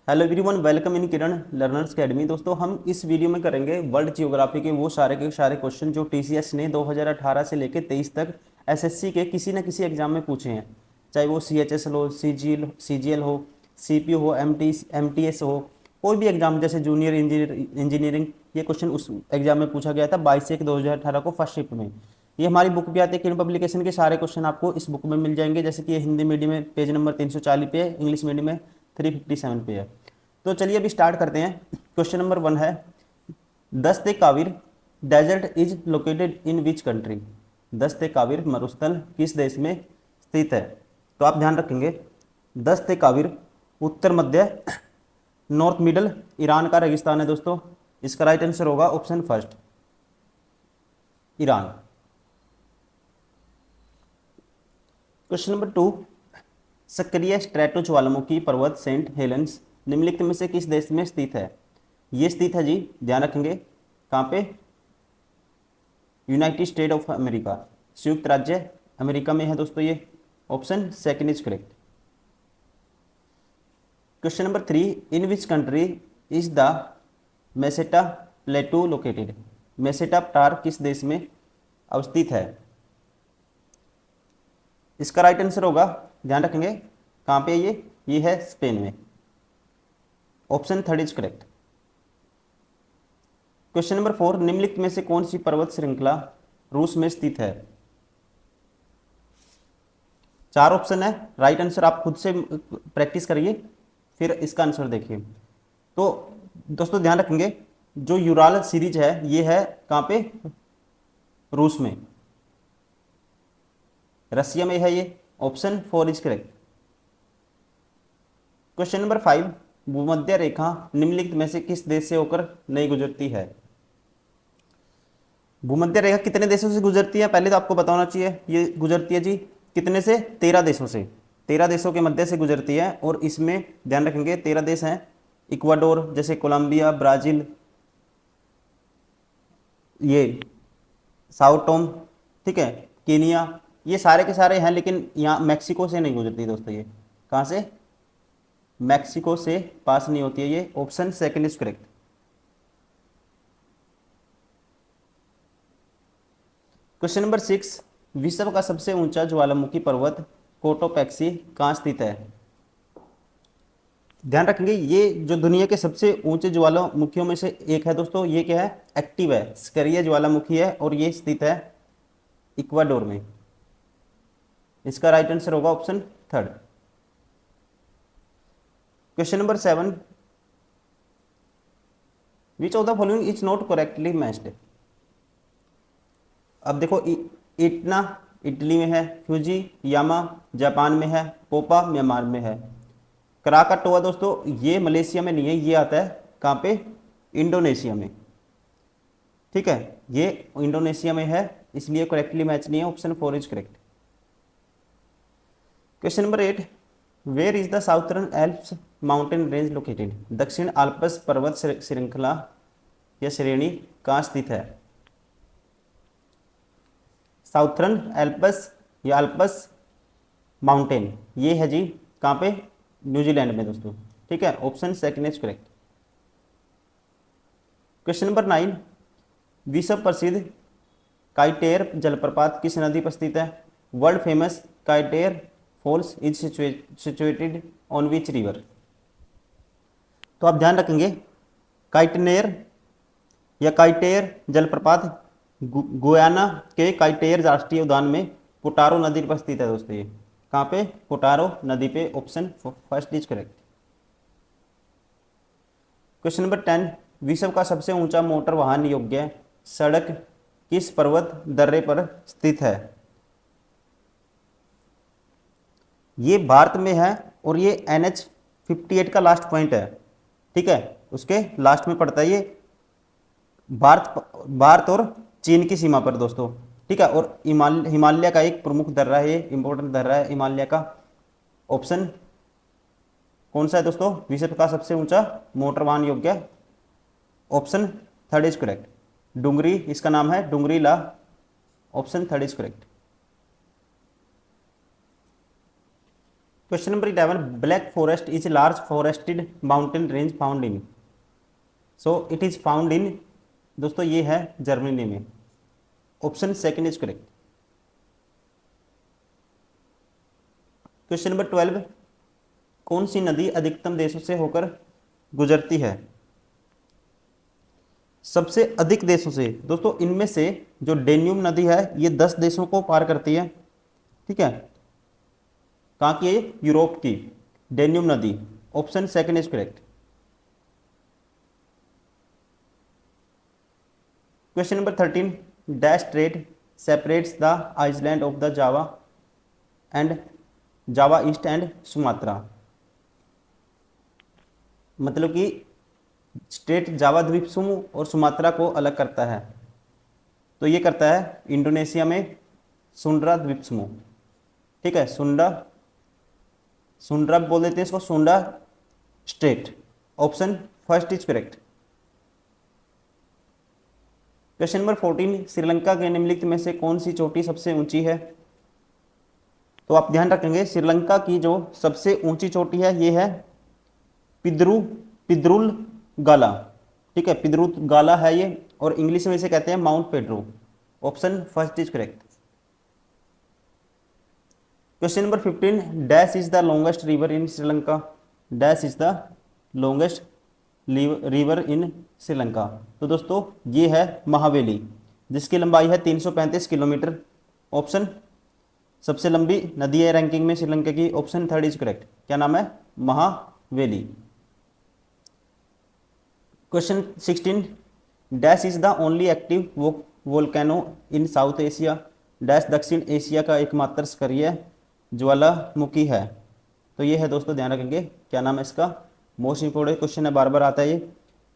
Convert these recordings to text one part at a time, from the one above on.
Hello everyone, welcome in Kiran learners academy. दोस्तों, हम इस वीडियो में करेंगे वर्ल्ड जियोग्राफी के वो सारे के सारे क्वेश्चन जो टीसीएस ने 2018 से लेकर 23 तक एसएससी के किसी न किसी एग्जाम में पूछे हैं। चाहे वो सीएचएसएल हो, सीजीएल हो, सीपीयू हो, एमटीएस हो, कोई भी एग्जाम जैसे जूनियर इंजीनियरिंग, ये क्वेश्चन उस एग्जाम में पूछा गया था 22/1/2018 को फर्स्ट शिफ्ट में। ये हमारी बुक भी आती है किरण पब्लिकेशन के, सारे क्वेश्चन आपको इस बुक में मिल जाएंगे। जैसे कि ये हिंदी मीडियम में पेज नंबर 340 पे है, इंग्लिश मीडियम में 357 पे है। तो चलिए अभी स्टार्ट करते हैं। क्वेश्चन नंबर 1 है, Dasht Kavir desert is located in which country. Dasht Kavir मरुस्थल किस देश में स्थित है? तो आप ध्यान रखेंगे, दस्त काविर उत्तर मध्य नॉर्थ मिडल ईरान का रेगिस्तान है दोस्तों। इसका राइट आंसर होगा option first, Iran. Question number 2, सक्रिय स्ट्रेटो ज्वालामुखी पर्वत सेंट हेलेंस निम्नलिखित में से किस देश में स्थित है? ये स्थित है जी, ध्यान रखेंगे, कहाँ पे? यूनाइटेड स्टेट ऑफ अमेरिका, संयुक्त राज्य अमेरिका में है दोस्तों ये। Option second is correct. Question number 3, in which country is the Meseta प्लेटू located. Meseta पठार किस देश में अवस्थित है? इसका राइट आंसर होगा, ध्यान रखेंगे, कहाँ पे ये है स्पेन में। Option third is correct. Question number 4, निम्नलिखित में से कौन सी पर्वत श्रृंखला रूस में स्थित है? चार ऑप्शन है, राइट आंसर आप खुद से प्रैक्टिस करिए, फिर इसका आंसर देखिए। तो दोस्तों ध्यान रखेंगे, जो यूराल सीरीज है ये है कहाँ पे? रूस में, रसिया में है ये। Option 4 is correct. Question number 5, भूमध्य रेखा निम्नलिखित में से किस देश से होकर नहीं गुजरती है? भूमध्य रेखा कितने देशों से गुजरती है पहले तो आपको बताना चाहिए। ये गुजरती है जी कितने से? 13 देशों से। 13 देशों के मध्य से गुजरती है, और इसमें ध्यान रखेंगे 13 देश हैं। इक्वाडोर, जैसे कोलंबिया, ब्राजील, ये साओ टोम, ठीक है, केनिया, ये सारे के सारे हैं। लेकिन यहाँ मैक्सिको से नहीं गुजरती दोस्तों। ये कहाँ से? मैक्सिको से पास नहीं होती है ये। Option second is correct. Question number 6, विश्व का सबसे ऊंचा ज्वालामुखी पर्वत कोटोपैक्सी कहाँ स्थित है? ध्यान रखेंगे, ये जो दुनिया के सबसे ऊंचे ज्वालामुखियों में से एक है दोस्तों। ये क्या है? एक्टिव है, सक्रिय ज्वालामुखी है, और ये स्थित है इक्वाडोर में। इसका राइट आंसर होगा option third. Question number 7, which of the following is not correctly matched. अब देखो, इटना इटली में है, फ्यूजी यामा जापान में है, पोपा म्यांमार में है। कराकाटोआ दोस्तों ये मलेशिया में नहीं है, ये आता है कहाँ पे? इंडोनेशिया में, ठीक है, ये इंडोनेशिया में है, इसलिए करेक्टली मैच नहीं है। Option 4 is correct. Question number 8, where is the southern Alps mountain range located. दक्षिण आल्प्स पर्वत श्रृंखला या श्रेणी कहाँ स्थित है? साउथर्न एल्प्स या अल्प्स माउंटेन, ये है जी कहाँ पे? न्यूजीलैंड में दोस्तों, ठीक है। Option second is correct. Question number 9, विश्व प्रसिद्ध काइटेर जलप्रपात किस नदी पर स्थित है? World famous Kaieteur Falls is situated on which river. तो आप ध्यान रखेंगे, काइटनेर या काइटेर जलप्रपात गुयाना के काइटेर राष्ट्रीय उद्यान में पोटारो नदी पर स्थित है दोस्तों। ये कहाँ पे? पोटारो नदी पे। Option first is correct. Question number 10, विश्व का सबसे ऊंचा मोटर वाहन योग्य सड़क किस पर्वत दर्रे पर स्थित है? ये भारत में है, और ये NH58 का लास्ट पॉइंट है, ठीक है, उसके लास्ट में पड़ता है ये। भारत और चीन की सीमा पर दोस्तों, ठीक है। और हिमालय का एक प्रमुख दर्रा है, ये इंपॉर्टेंट दर्रा है हिमालय का। ऑप्शन कौन सा है दोस्तों? विश्व का सबसे ऊंचा मोटर वाहन योग्य। Option third is correct, Dungri इसका नाम है, Dungri La. Option third is correct. Question number 11, Black Forest is large forested mountain range found in, so it is found in, दोस्तों ये है जर्मनी में। Option second is correct. Question number 12, कौन सी नदी अधिकतम देशों से होकर गुजरती है? सबसे अधिक देशों से, दोस्तों इनमें से जो डेन्यूब नदी है ये 10 देशों को पार करती है। ठीक है, कहाँ की है? यूरोप की डेन्यूब नदी। Option second is correct. Question number 13, dash strait separates the island of the Java and Java east and Sumatra, मतलब कि स्टेट जावा द्वीप समूह और सुमात्रा को अलग करता है, तो ये करता है इंडोनेशिया में सुंड्रा द्वीप समूह। ठीक है, सुंड्रा बोल देते हैं इसको, सुंडा state. Option first is correct. Question number 14, Sri Lanka के निम्नलिखित में से कौन सी चोटी सबसे ऊंची है? तो आप ध्यान रखेंगे श्रीलंका की जो सबसे ऊंची चोटी है ये है पिद्रुल गाला। ठीक है, पिद्रुल गाला है ये, और इंग्लिश में इसे कहते हैं mount Pedro. Option first is correct. Question number 15, dash is the longest river in Sri Lanka, dash is the longest river in Sri Lanka, तो दोस्तों ये है महावेली, जिसकी लंबाई है 335 किलोमीटर। ऑप्शन सबसे लंबी नदी है रैंकिंग में श्रीलंका की। Option third is correct. क्या नाम है? Mahaweli. Question 16, dash is the only active volcano in south Asia, dash दक्षिण एशिया का एकमात्र सक्रिय ज्वालामुखी है, तो ये है दोस्तों, ध्यान रखेंगे क्या नाम है इसका। मोस्ट इंपोर्टेंट क्वेश्चन है, बार बार आता है ये,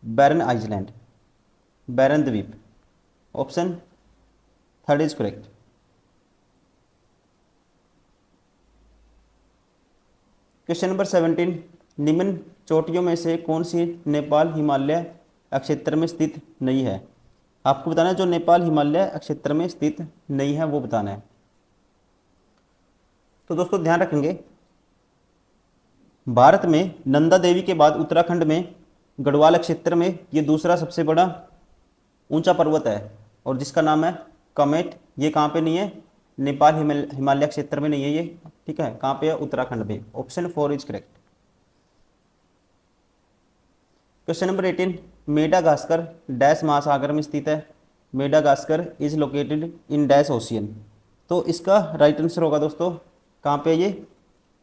बैरन आइसलैंड, बैरन द्वीप। Option third is correct. Question number 17, निम्न चोटियों में से कौन सी नेपाल हिमालय क्षेत्र में स्थित नहीं है? आपको बताना है जो नेपाल हिमालय क्षेत्र में स्थित नहीं है वो बताना है। तो दोस्तों ध्यान रखेंगे भारत में नंदा देवी के बाद उत्तराखंड में गढ़वाल क्षेत्र में ये दूसरा सबसे बड़ा ऊंचा पर्वत है, और जिसका नाम है कमेट। ये कहाँ पे नहीं है? नेपाल हिमालय क्षेत्र में नहीं है ये। ठीक है, कहाँ पे है? उत्तराखंड में। Option 4 is correct. Question number 18, Madagascar dash महासागर में स्थित है, Madagascar is located in dash ocean, तो इसका राइट आंसर होगा दोस्तों कहाँ पे? ये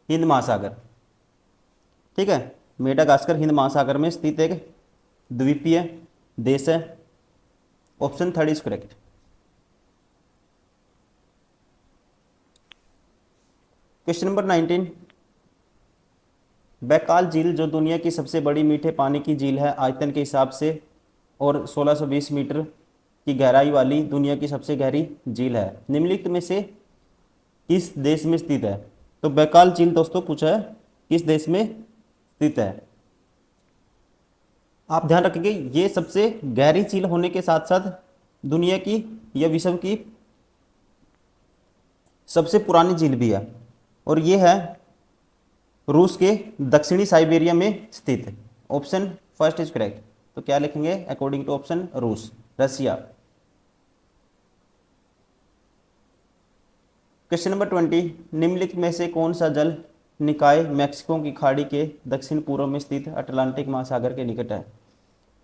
हिंद महासागर। ठीक है, मेडागास्कर हिंद महासागर में स्थित एक द्वीपीय देश है। Option third is correct. Question number 19, Baikal झील जो दुनिया की सबसे बड़ी मीठे पानी की झील है आयतन के हिसाब से और 1620 मीटर की गहराई वाली दुनिया की सबसे गहरी झील है, निम्नलिखित में से किस देश में स्थित है? तो बैकाल झील दोस्तों पूछा है किस देश में स्थित है। आप ध्यान रखेंगे ये सबसे गहरी झील होने के साथ साथ दुनिया की या विश्व की सबसे पुरानी झील भी है, और ये है रूस के दक्षिणी साइबेरिया में स्थित है। Option first is correct. तो क्या लिखेंगे अकॉर्डिंग टू ऑप्शन? रूस, रसिया। क्वेश्चन नंबर 20, निम्नलिखित में से कौन सा जल निकाय मैक्सिको की खाड़ी के दक्षिण पूर्व में स्थित अटलांटिक महासागर के निकट है?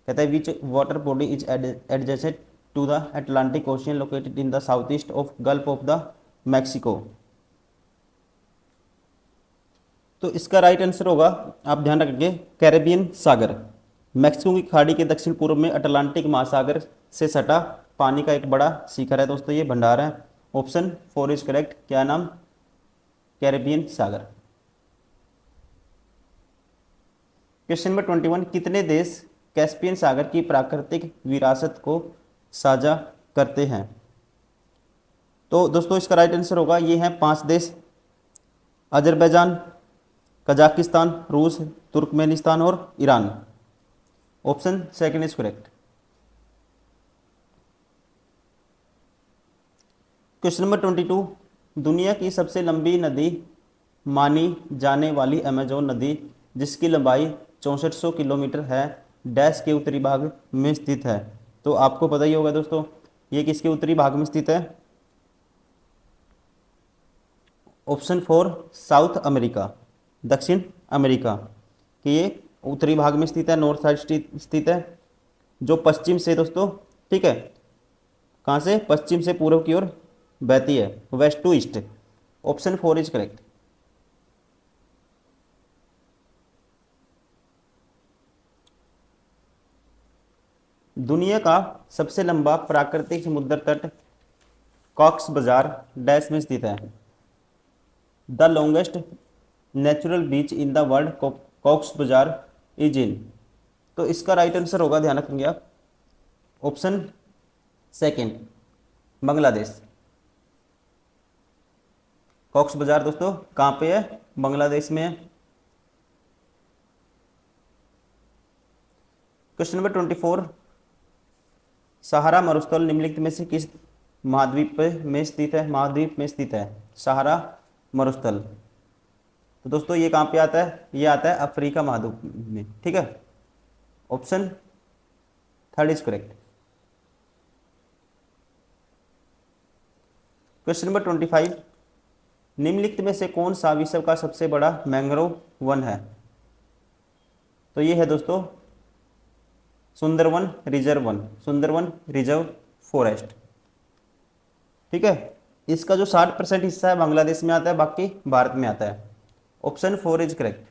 कहता है which water body is adjacent to the Atlantic ocean located in the south east of Gulf of the Mexico, तो इसका राइट आंसर होगा, आप ध्यान रखेंगे, कैरेबियन सागर। मैक्सिको की खाड़ी के दक्षिण पूर्व में अटलांटिक महासागर से सटा पानी का एक बड़ा शिखर है दोस्तों, ये भंडार है। Option 4 is correct. क्या नाम? कैरेबियन सागर। क्वेश्चन नंबर 21, कितने देश कैस्पियन सागर की प्राकृतिक विरासत को साझा करते हैं? तो दोस्तों इसका राइट आंसर होगा, ये हैं 5 देश, अजरबैजान, कजाकिस्तान, रूस, तुर्कमेनिस्तान और Iran. Option second is correct. Question number 22, दुनिया की सबसे लंबी नदी मानी जाने वाली अमेजोन नदी जिसकी लंबाई 6400 किलोमीटर है डैश के उत्तरी भाग में स्थित है। तो आपको पता ही होगा दोस्तों ये किसके उत्तरी भाग में स्थित है। ऑप्शन 4 साउथ अमेरिका, दक्षिण अमेरिका कि ये उत्तरी भाग में स्थित है, नॉर्थ साइड स्थित है, जो पश्चिम से दोस्तों, ठीक है, कहाँ से, पश्चिम से पूर्व की ओर बहती है, west to east. Option 4 is correct. दुनिया का सबसे लंबा प्राकृतिक समुद्र तट कॉक्स बाजार डैश में स्थित है। The longest natural beach in the world Cox's Bazar is in. तो इसका राइट आंसर होगा, ध्यान रखेंगे आप, ऑप्शन सेकेंड, बांग्लादेश। कॉक्स बाजार दोस्तों कहाँ पे है, बांग्लादेश में है। क्वेश्चन नंबर 24, सहारा मरुस्थल निम्नलिखित में से किस महाद्वीप में स्थित है, महाद्वीप में स्थित है सहारा मरुस्थल। तो दोस्तों ये कहाँ पे आता है, ये आता है अफ्रीका महाद्वीप में, ठीक है। Option third is correct. Question number 25, निम्नलिखित में से कौन सा विश्व का सबसे बड़ा मैंग्रोव वन है। तो ये है दोस्तों सुंदरवन रिजर्व वन, सुंदरवन रिजर्व फॉरेस्ट, ठीक है। इसका जो 60% हिस्सा है बांग्लादेश में आता है, बाकी भारत में आता है। Option 4 is correct.